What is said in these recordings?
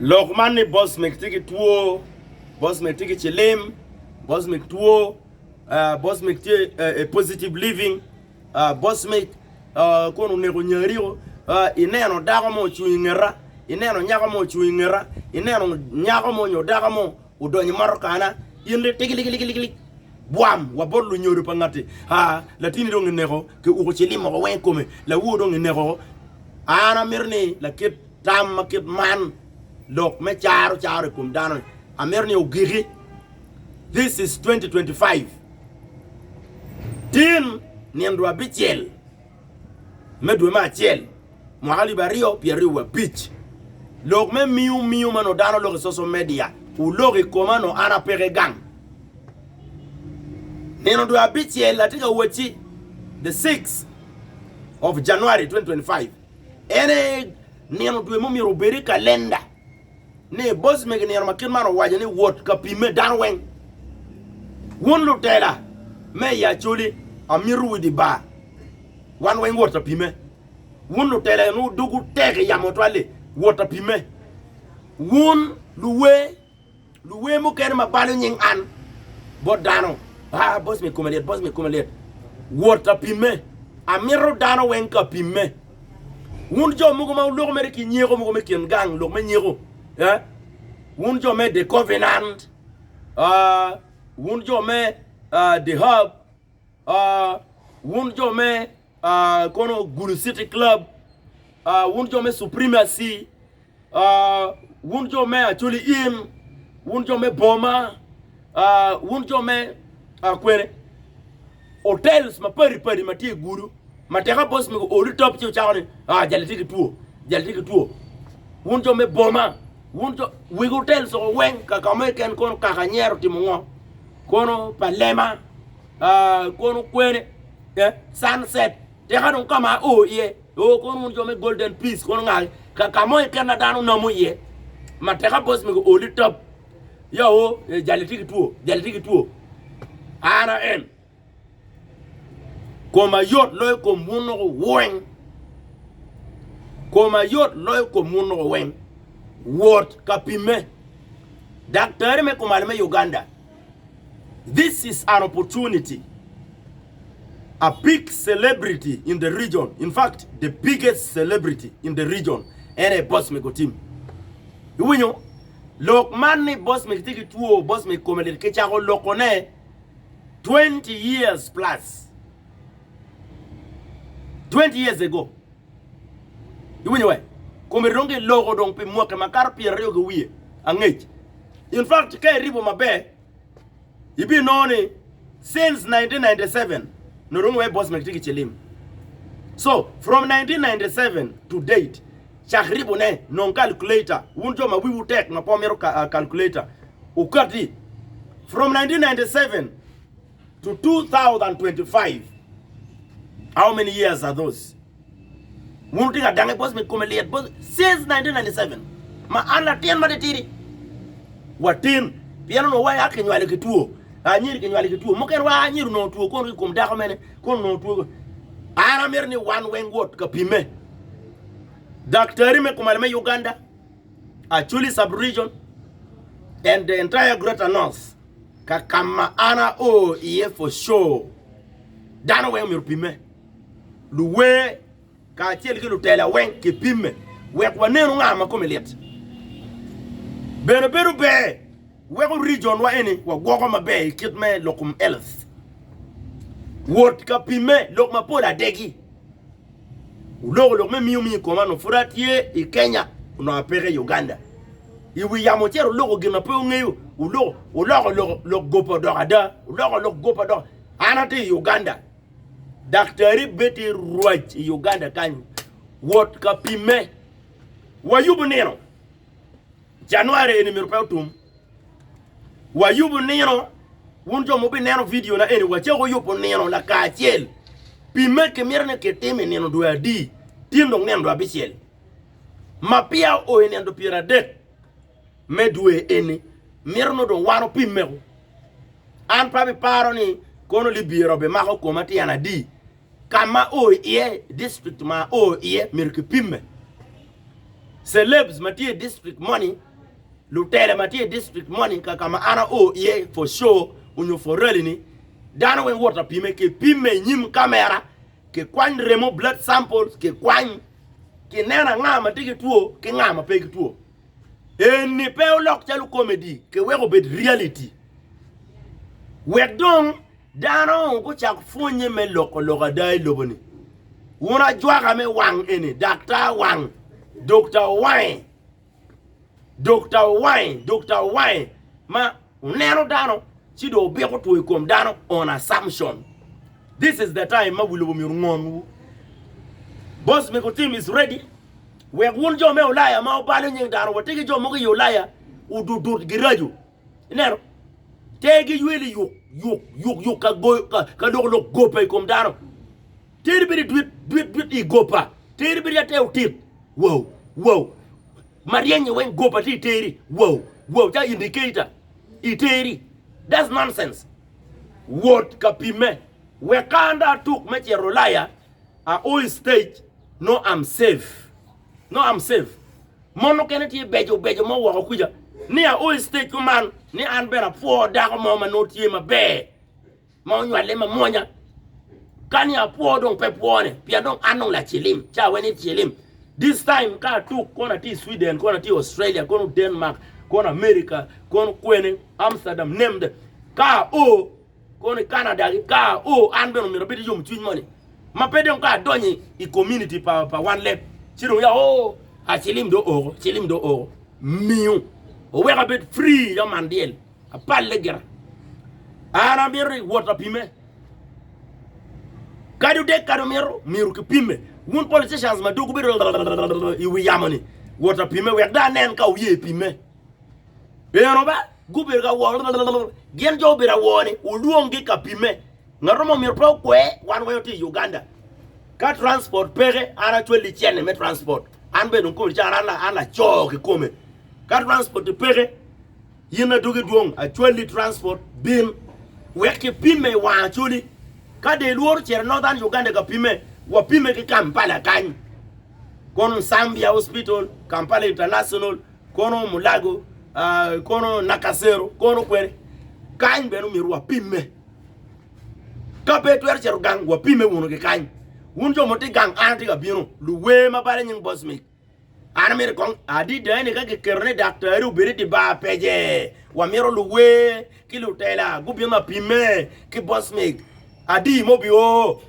Lokman ni boss mektiki tuo, boss mektiki chilim, boss mektuo, boss mekti positive living, boss mek kono nego nyario, ineno daga mo chuingera, ineno nyaga mo chuingera, ineno nyaga mo nyodaga mo udonyi marokana, yende tiki buam wabolu nyori pangati latini dong nego ke uko chilimo ko wen kome la wo dong nego ana mirni la kit tam kit man lok me charo kum dano amirni ogiri. This is 2025 tin niendwa bichel medwe ma chel mwali bario pieri wa beach lok me miu mano dano lok social media u lok komano ana peregang neno do abichel latika wachi the 6th of January 2025 ene neno do mo mi roberi calendar ne boss me neno makin mano waje ni wot ka pime danwen won lu tela me ya chuli amiru widi ba wan wen wot pime won lu tela no dugu tege ya motwale wot pime won luwe mo ken ma balu nying an bodano boss me kumalet wota pime amiro dano wen ka pime wun jo mugo ma lo mere ki nyego mugo me ken gang lo me nyego wun jo me the covenant wun jo me the hub wun jo me kono Gulu City Club wun jo me supremacy wun jo me actually in wun jo me boma wun jo me kwere hotels ma pari mati guru mateka boss mi olu top ci chaone jaliti tuo wunjo me boma wunjo we hotels so wen ka ken kono ka nyero timongo kono palema kono kwere sunset te hanu kama kono wunjo me golden peace kono ngai ka ken na danu no mo ye mateka boss mi olu top yo jaliti tuo ana en koma yot loy ko muno wen koma yot loy ko muno wen wot kapime daktari me kumalme Uganda. This is an opportunity, a big celebrity in the region, in fact the biggest celebrity in the region, and a boss me go team winyo Lokman ni boss me tiki tuo boss me komele kecha ko lokone 20 years plus. 20 years ago. Iwenye kome ronge logo dong pe mwa ke makar pi rio ge wie angej. In fact kay ribo mabe ibi noni since 1997 no ronge boss mektiki chelim. So from 1997 to date chakribo ne non calculator wunjo ma wiwu tek na pomero calculator ukati from 1997 to 2025. How many years are those? Won't think a dang boss me come late since 1997. Ma ana tien ma de tiri. Watin piano no why akenyo ale ketuo. Anyiri kenyo ale ketuo. Mo ken wa anyiru no tuo ko ko mda ko mene ko no tuo. Ana merni one wen wot ka pime. Daktari me kumalme Uganda, actually sub-region and the entire Greater North. Kakama ana iye for sure. Dano wen mi pime. Luwe ka tiel ki lutela wen ki pime. We kwa nenu ngama komelet. Beru be. We ko region wa eni wa gogo mabe kitme lokum else. Wot ka pime lok mapoda degi. Ulogo me miumi koma no furatie i Kenya no apere Uganda. Iwi ya motiero logo gina pe ngeyo ulogo gopo dorada ulogo gopo dor anate Uganda. Daktari beti ruaj Uganda kanyu wot kapime wayubu neno January eni mirupetum wayubu neno wunjo mobi neno video na eni wachego yupo neno la kachiel pime ke mirne ke teme neno do di tindo neno abichiel mapia o eni ando pira det medwe eni mirno do wano pimego an pabi paro ni kono libiro be mako komati yana di kama iye district ma iye mirke pime celebs matie district money lutele matie district money kama ana o ye for show unyo for really ni dano wen water pime ke pime nyim camera ke kwan remo blood samples ke kwan ke nena ngama tiki tuo ke ngama pe tuo eni pe lok chalu comedy ke wego bed reality wedong dano ko chak funye me loko dai loboni una jwaga me wang eni doctor wang Dr. Wine ma nero dano chido be ko to kom dano on assumption. This is the time ma wulu mi ngon boss me ko team is ready we won jo me ulaya ma obalo nyin dano wotigi jo mo ko ulaya ududur giraju nero tegi yuli yuk ka go ka lo go pe kom dano teri bi dwit I go pa teri bi ya tew tit wow Marianye wen go pa teri wow ja indicator iteri. That's nonsense. What kapime we kanda took me rolaya a all stage no I'm safe mono keneti bejo mo wa kuja ni a all stage man ni an bera po da ko mo no tie ma be mo nywale ma monya kani a po don pe pone pia don anon la chilim cha weni chilim this time ka took kona ti Sweden kona ti Australia kona Denmark kona America kona kwene Amsterdam named ka o kona Canada ka o anbeno mi robiti yum twin money ma pede ka donyi I community pa one left chiro ya o a chilim do o miu o we ka bit free ya mandiel a palle gera ana miri water pime kadu de kadu miru ki pime won politicians ma dogu biro iwi yamoni water pime we da nen ka uye pime eno ba gubir ga wo gen jo bira woni uluongi ka pime ngaromo mir pro kwe wan wayo ti Uganda ka transport pere ana chweli chene me transport anbe no ko jara ana choke kome ka transport pere yina dogi duong a chweli transport bin weke pime wa chuli ka de luor chere northern Uganda ka pime wa pime ki Kampala kan kono Zambia hospital Kampala international kono Mulago kono Nakasero kono kwere kan benu miru wa pime ka petwer chero gang wa pime wono ke kan wunjo moti gang anti ka binu luwe ma bare nying boss me ana mere kon adi de ne ka ke kerne doctor u beriti ba peje wa miro luwe kilo tela gubi ma pime ki boss me adi mobio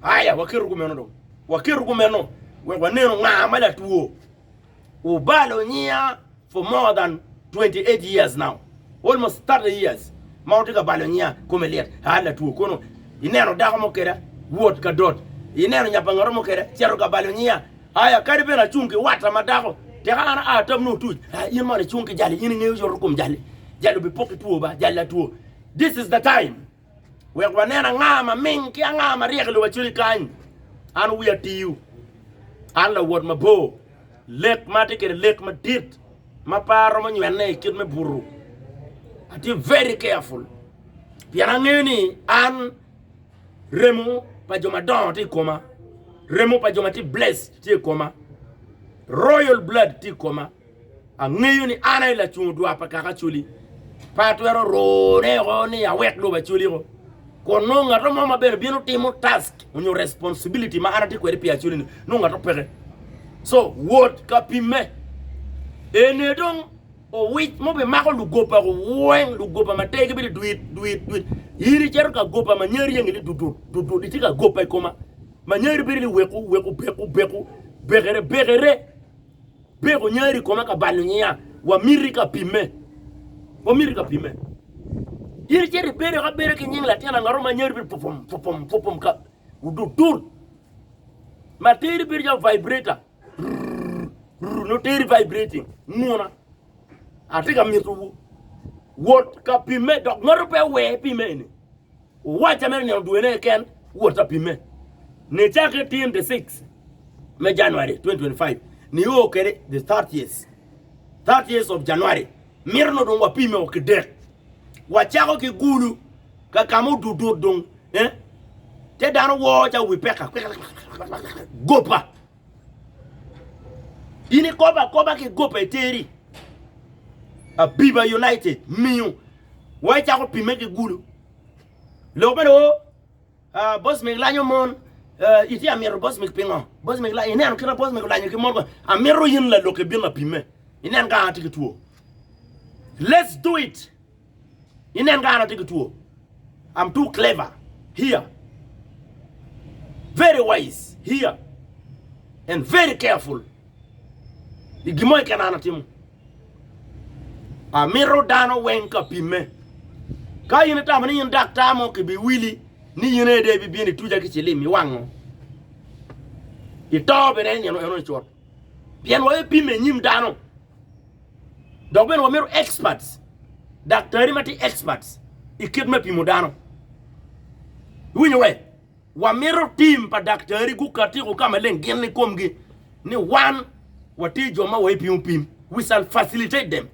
aya wakiru kumeno we waneno ngama la tuo ubalo nyia for more than 28 years now almost 30 years mountika balo nyia komeliet hala tuo kono ineno dako mokera wot ka dot ineno nyapangaro mokera chero ka balo nyia aya karibe na chunki wata madako te kana atam no tuj yima na chunki jali yini ngeyo jorukum jali bi poki tuo ba jali tuo. This is the time we wanena ngama minki ngama rieklo wachuli kan an we at you an la wot mabo lek matike lek madit maparo mo nyene kit me buru ati very careful piana ngeni an remo pa joma don ti koma remo pa joma ti bless ti koma royal blood ti koma a ngeyuni ana la chundu apa kaka chuli patwero ro ne ro ni awek lo bachuli ro kono ngato mama ber bino timo task unyo responsibility ma arati kweri pia chuli no ngato pere so what kapime ene don o wit mo be mako lugopa ko wen lugopa matege bi duit yiri chero ka gopa manyeri yengeli dudu ditika gopa koma manyeri bi weku begere bego nyeri koma ka balunya wa mirika pime yiri cheri bere ka bere ke nyingla tiana ngaro manyeri bi popom ka ududur materi bi ja vibrator no teri vibrating ngona atika mitu what ka pime dok ngoro pe we pime ni wacha mer nyam duene ken what pime ne chake team the 6 me January 2025 ni o kere the 30 years of January mirno don wa pime o kede wacha ko ki gulu ka kamu dudu don te dan wo cha we peka gopa ini koba ke go peteri a Biba United miu wai cha ko pime ke gulu lo bado boss me lanyo mon iti amiro boss me pingo boss me la ine an kira boss me lanyo ke mon ko amiro yin la lo ke bien la pime ine an ga atiki tuo let's do it ine an ga atiki tuo I'm too clever here very wise here and very careful igimoy kanana timu amiro dano wenka pime ka yine tam ni doctor mo ke bi wili ni yine de bi ni tuja ke chele mi wango itobe ne no chot bien wo pime nyim dano do ben wo mero experts doctor mati experts ikit me pimo dano winyo we wa mero team pa doctor ku kati ko kama len gen ni komgi ni one wati joma wo pim we shall facilitate them.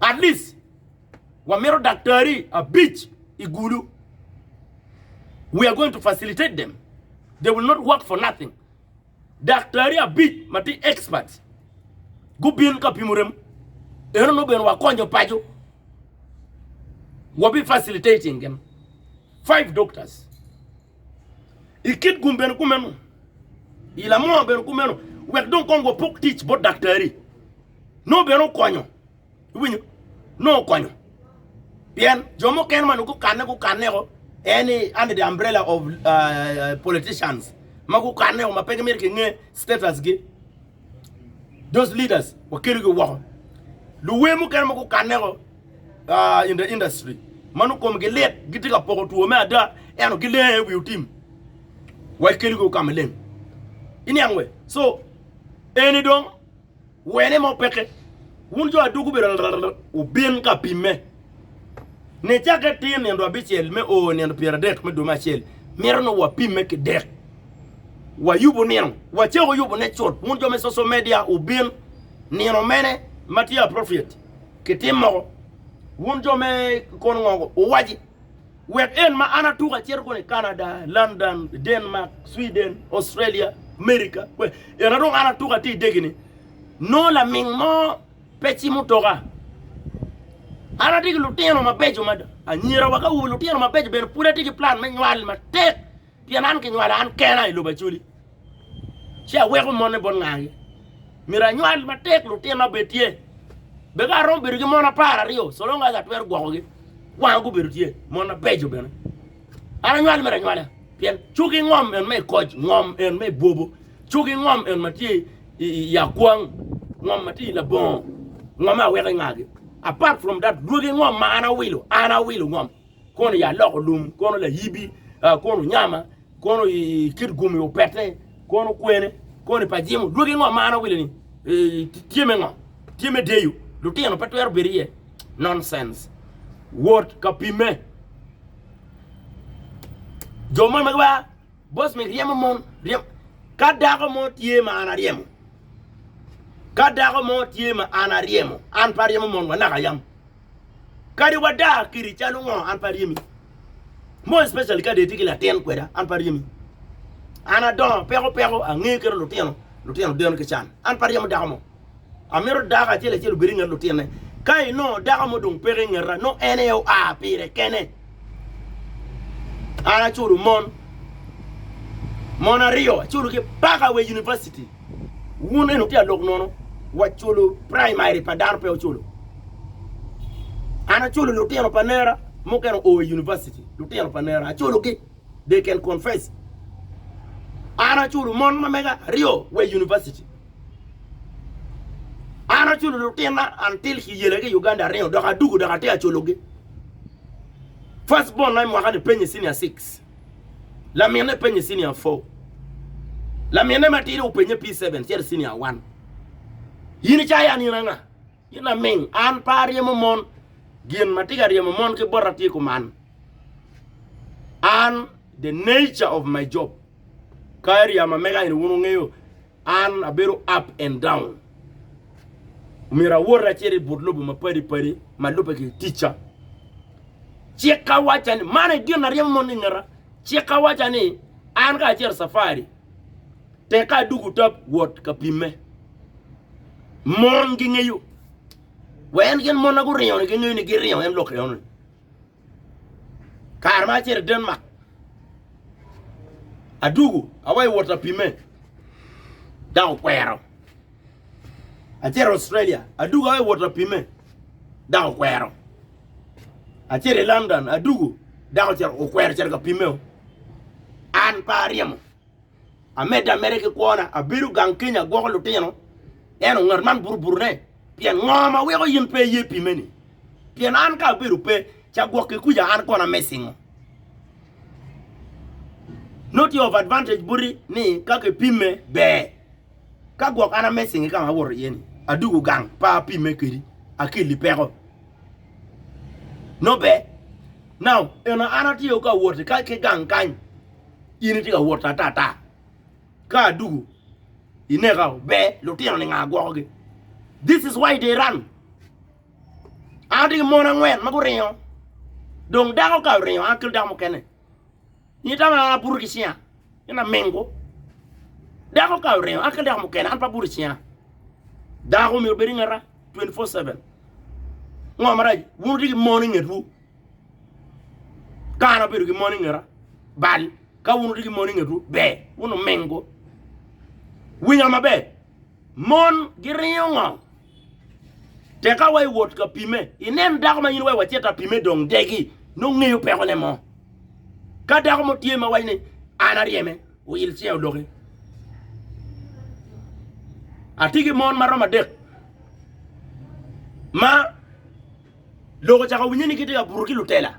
At least, Wamero Daktari, a beach, Igulu, we are going to facilitate them. They will not work for nothing. Daktari, a beach, mati experts. Gubin kapimurem, no ben wakonjo pajo. We'll be facilitating them. 5 doctors. Ikit gumben kumenu. Ilamo ben kumenu. We don't go poke teach but Daktari. No ben konyo. No konyo. Bien, jomo kenman ku kanne ko any under the umbrella of politicians. Maku kanne o mapege mer ke status ge. Those leaders wakiri go wo. Luwe mu kenman ku kanne ko in the industry. Manu kom ge let gitika poko tuo me ada eno ge le wi team. Wakiri go kamelen. Ini angwe. So any don wene mo peke wunjo adugu be o bien ka pime ne chaka tin ndo abichel me o ne ndo piera dek me do machel merno wa pime ke dek wa yubo neno wa chego yubo ne chot wunjo me social media o bien neno mene matia prophet ke timo wunjo me kono ngo o waji wek en ma ana tuka cher ko ne Canada, London, Denmark, Sweden, Australia, America we era ro ana tuka ti degini no la mingmo pechi mutoka ana tiki luteno mapecho mada anyira waka u luteno mapecho ben pura tiki plan me nywal ma tek pianan ke nywala an kena ilu bachuli sia weko mone bon ngangi mira nywal ma tek luteno betie be ga rom bergi mona para rio solonga ga twer gwogi wangu berutie mona pecho ben ana nywal mira nywala pian chuki ngom en me coach ngom en me bobo chuki ngom en matie ya kwang ngom mati la bon ngoma weke ngage apart from that dugi ngom ma ana wilo ngom kono ya lokolum kono la yibi kono nyama kono kid gumi o pete kono kwene kono pajimu dugi ngom ma ana wilo ni tieme deyu lutino patwer berie nonsense word kapime joma magba boss me riemo mon riem kadako mo tie ma ana riemo kadako mo tie ma ana riemo an pariemo mon wana kayam kadi wada kiri chalu ngo an pariemi mo especially kadi tikila ten kweda an pariemi ana don pero angekero lutino don ke chan an pariemo dako amero daga chele biringa lutine kai no daga mo dum pere ngera no eneo a pire kene ana churu Mona Rio chulu ke Baka we University wune no tia lok nono wa chulu primary padar pe chulu ana chulu lutia no panera mo kero o university lutia no panera chulu ke they can confess ana chulu mon mega Rio we University ana chulu lutia na until he yele ke Uganda Rio doka dugu doka tia chulu ke first born na mwaka de penye senior 6 la mienne penye senior 4 la mienne matiri upenye P7 tier senior 1 yini chaya ni nanga yina ming an pari mon gien matiga riemo mon ke borati ko man and the nature of my job kari ama mega in wunu ngeyo an abero up and down umira wora chere bodlobu mapari malupe ke teacher cheka wachani mana gien na riemo mon ngara cheka wachani an ga cher safari te ka dugu top wot ka pime mon gi ngeyu wen gen mon na gu rion gi ngeyu ni gi rion en lok yon kar ma cher Denmark adugu awai wot ka pime down kwero a cher Australia adugu awai wot ka pime down kwero a cher London adugu down cher o kwero cher ka pime an pariamo Ameda America kuona abiru gang Kenya gwa luteno eno ngarman burburne pien ngoma wego yin pe ye pimeni pien an ka biru pe cha gwa ke kuja an kona messing not your advantage buri ni ka ke pime be ka gwa ana messing ka ma wor yeni adugu gang pa pime kiri akili pero no be now eno anati yo ka wor ka ke gang kan yini ti ka wor ta ka dugu inega be lutino ni ngagwoge. This is why they run. Adi mona ngwen magureyo dong dago ka reyo akil damo kene ni tama na burkisia ina mengo dago ka reyo akil damo kene an pa burkisia dago mi beri ngara 24/7 ngomara wudi morning etu kana beru ki morning ngara bal ka wudi ki morning etu be wono mengo winya mabe mon giriyonga te ka wai wot ka pime inen dago ma yin wai wacheta pime dong degi no ngeyo pe ko le mo ka dago mo tie ma wai ne anarieme o il tia doge atigi mon maroma dek ma logo chaka winyini kiti ka buruki lutela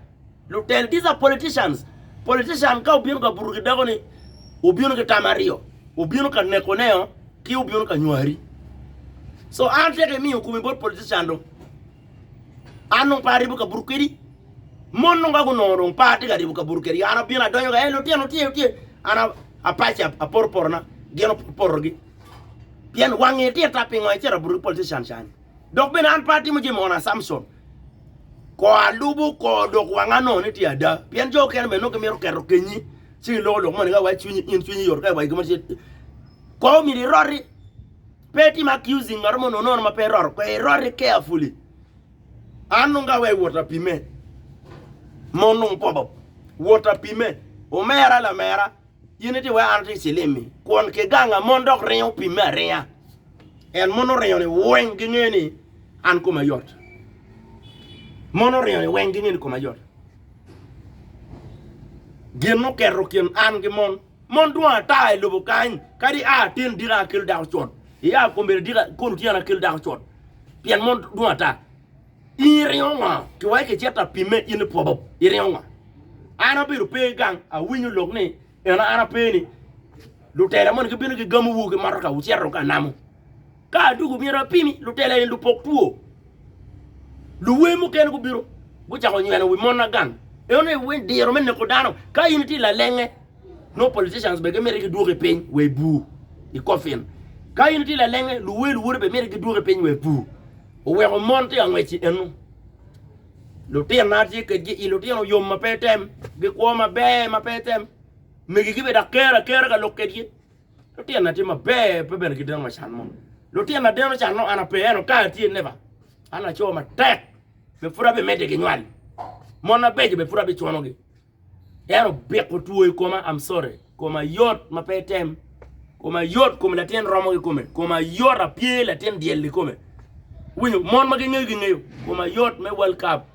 these are politicians ka ubino ka buruki dago ni ubino ka tamario ubino ka nekoneo ki ubino ka nyuari so ante ke mi ukumi bot politician do anu pari buka burukeri monno ngago noro pati ga buka burukeri ana bina donyo ga elo tie ana apache aporporna geno porgi bien wange tie taping wa chera buruk politician chan dok ben an party mo jimona Samson ko alubu ko dok wangano ni ti ada bien jo ken be no ke mero kero kenyi si lo mo ga wa chunyi in chunyi yor ga wa gmo ko mi rori peti accusing ngarmo no ma peror ko error carefully anu nga we water pime monung pobo water pime o mera la mera yiniti we anti silimi kon ke ganga mondok reyo pime reya en mono reyo ni wengi ngeni an kuma yot mono reyo ni wengi ngeni kuma yot geno kero ken an ge mon duwa ta lubu kan kadi a tin dira kil daw chon ya ko mbere dira ko tiana kil daw chon pian mon duwa ta irionga ki wai ke cheta pime in pobo irionga ana biru pe gang a winyu logne ena ana pe ni lutela mon ke binu ke gamu wu ke maraka u cerro ka namu ka dugu mira pimi lutela en lu poktuo lu wemu ken ko biru bu jago nyana wi mon na gang e one wen diro men ko dano ka yiniti la lenge no politicians be ke mere ke duge pen we bu I coffin ka yiniti la lenge lu wuru be mere ke duge pen we bu o we monte angwechi enu lutia nati ke ji lutia no yom mapetem be ko mabe mapetem megi gibe da kera ka lokedi lutia nati mabe pe ben gidan machan mo lutia na deno chan no ana pe eno ka ti never ana cho ma tek be fura be mede ke nywali mona beje be fura be chono ge ero be ko tuwe koma I'm sorry koma yot mapetem koma yot koma la ten romo ge koma yot a pie la ten diel koma winyo mon ma ngeyo kuma yot me world cup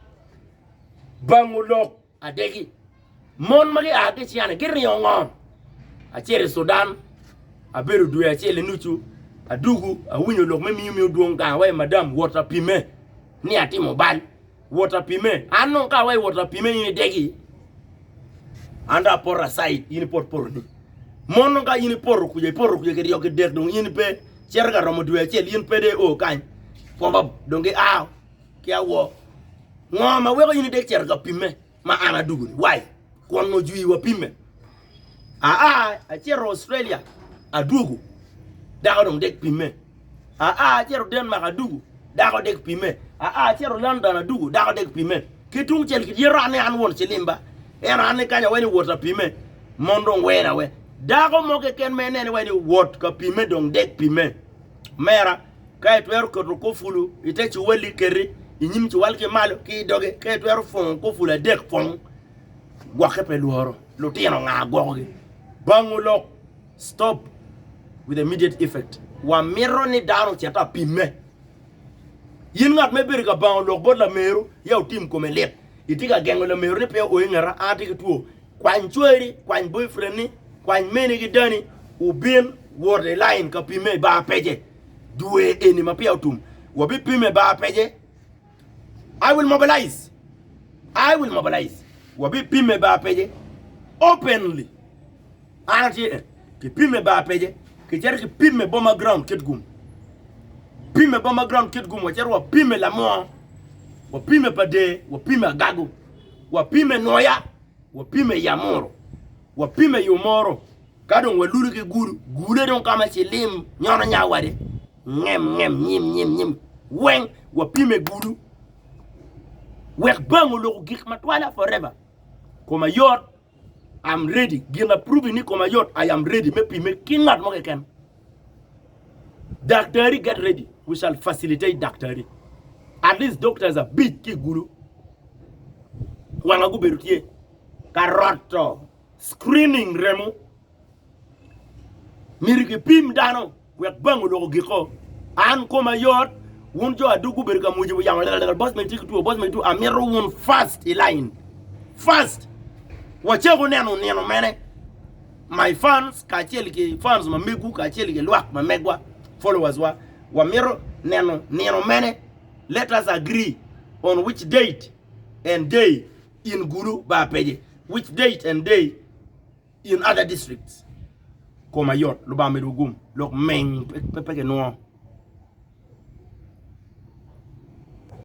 bangulok adegi mon ma ga ade chiana giryo ngom a chere Sudan a beru du ya chele nuchu a dugu a winyo lok me mi duong ka we madam water pime ni ati mobile water pime anu ka we water pime ni degi anda por aside ini por ni mon ga ini por ku je ke rio ke deg dong ini pe cher ga romo du ya chele in PDO kan Pomba donge aw kia wo ngoma we ko yini de cer ga pime ma ana dugu why kon no juyi wa pime a cer Australia a dugu da ko dong dek pime a cer Denmark a dugu da ko dek pime a cer London a dugu da ko dek pime ki tung cer ki yera ne an won celimba era ne kanya weni wota pime mondo wena we dago mo ke ken menen wadi wot ka pime dong dek pime mera kay twer ko fulu ite ci wali keri inyim ci walke malo ki doge kay twer fon ko fula dek fon waxe pe luoro lo tino nga gogi bangulo stop with immediate effect wa miro ni dano chata pime yin ngat me berga bangulo bod la meru yaw tim ko me lep itiga gengo la meru ne pe o ngara ati tuo kwan chweri kwan boyfriend ni kwan meni gidani ubin word line ka pime ba peje duwe eni mapia utum wabi pime ba peje I will mobilize wabi pime ba peje openly anati ki pime ba peje ki cher ki pime boma ground kitgum wacher wa pime la mo wa pime pade wa pime gago wa pime noya wa pime yamoro wa pime yomoro kadon wa lulu ke gule don kama chilim nyono nyawade ngem nyim wen wa pime gulu wek bango lo gik matwala forever koma yot I'm ready gina prove ni koma yot I am ready me pime kingat mo ken doctor get ready we shall facilitate doctor at least doctors are big ki gulu wana guberutie karoto screening remo mirike pim dano wek bango lo giko an koma yot wonjo adugu berga mujibu yang boss me tu amiro won fast line fast wachego neno mene my fans ka chelike fans ma megu ka chelike lwak ma megwa followers wa miro neno mene let us agree on which date and day in Gulu ba peje which date and day in other districts koma yot lo ba medugum lo meng peke no